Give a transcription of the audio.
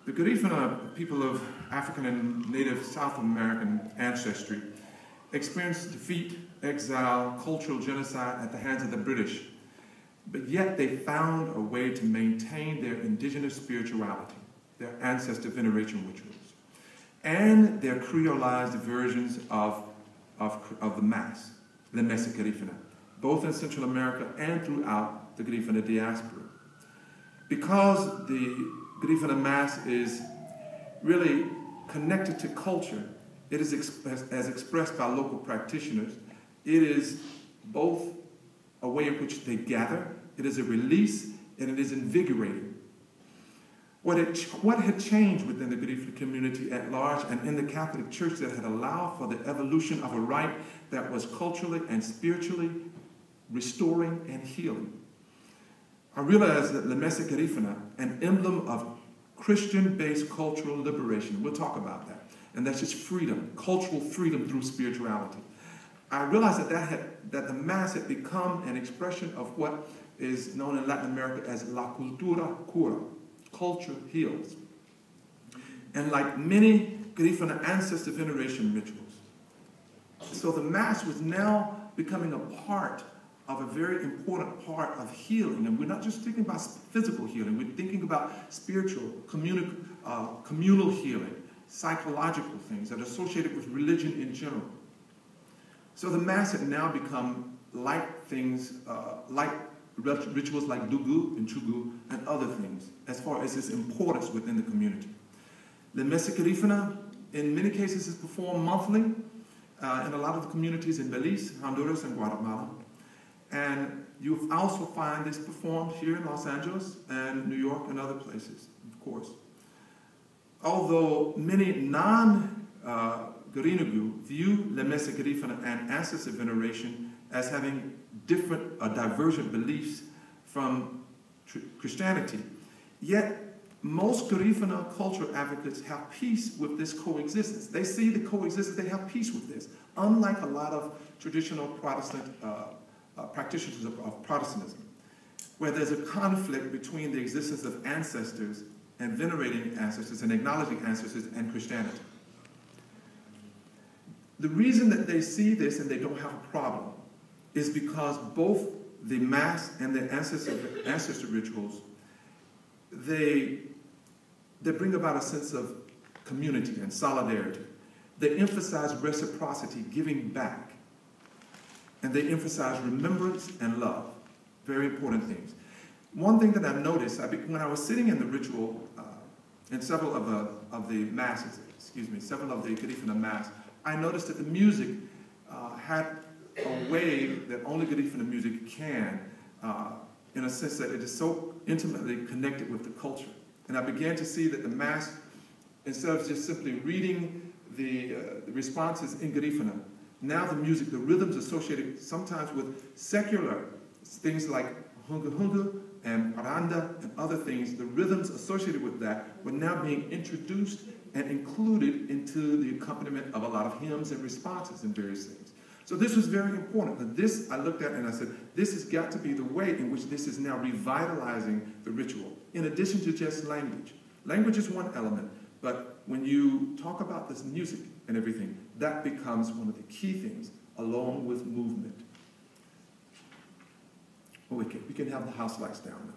The Garifuna people of African and Native South American ancestry experienced defeat, exile, cultural genocide at the hands of the British, but yet they found a way to maintain their indigenous spirituality, their ancestor veneration rituals, and their creolized versions of the Mass, the Messa Garifuna, both in Central America and throughout the Garifuna diaspora. Because the Garifuna Mass is really connected to culture, it is as expressed by local practitioners. It is both a way in which they gather, it is a release, and it is invigorating. What had changed within the Garifuna community at large and in the Catholic Church that had allowed for the evolution of a rite that was culturally and spiritually restoring and healing? I realized that La Messa Garifuna, an emblem of Christian-based cultural liberation, we'll talk about that, and that's just freedom, cultural freedom through spirituality. I realized that the Mass had become an expression of what is known in Latin America as La Cultura Cura, culture heals. And like many Garifuna ancestor veneration rituals, so the Mass was now becoming a part of a very important part of healing. And we're not just thinking about physical healing, we're thinking about spiritual, communal healing, psychological things that are associated with religion in general. So the Mass had now become like things, like rituals like Dugu and Chugu and other things, as far as its importance within the community. The Messa Garifuna, in many cases, is performed monthly in a lot of the communities in Belize, Honduras, and Guatemala. And you also find this performed here in Los Angeles and New York and other places, of course. Although many non-Garinagu view La Messa Garifuna and ancestor veneration as having different or divergent beliefs from Christianity, yet most Garifuna cultural advocates have peace with this coexistence. They see the coexistence, they have peace with this, unlike a lot of traditional Protestant practitioners of Protestantism, where there's a conflict between the existence of ancestors and venerating ancestors and acknowledging ancestors and Christianity. The reason that they see this and they don't have a problem is because both the Mass and the ancestor rituals, they bring about a sense of community and solidarity. They emphasize reciprocity, giving back. And they emphasize remembrance and love. Very important things. One thing that I noticed, when I was sitting in the ritual, in several of the Masses, several of the Garifuna Mass, I noticed that the music had a way that only Garifuna music can, in a sense that it is so intimately connected with the culture. And I began to see that the Mass, instead of just simply reading the responses in Garifuna, now the music, the rhythms associated sometimes with secular things like hunga hunga and paranda and other things, the rhythms associated with that were now being introduced and included into the accompaniment of a lot of hymns and responses and various things. So this was very important. And this I looked at and I said, this has got to be the way in which this is now revitalizing the ritual, in addition to just language. Language is one element, but when you talk about this music and everything, that becomes one of the key things, along with movement. Oh, we can have the house lights down now.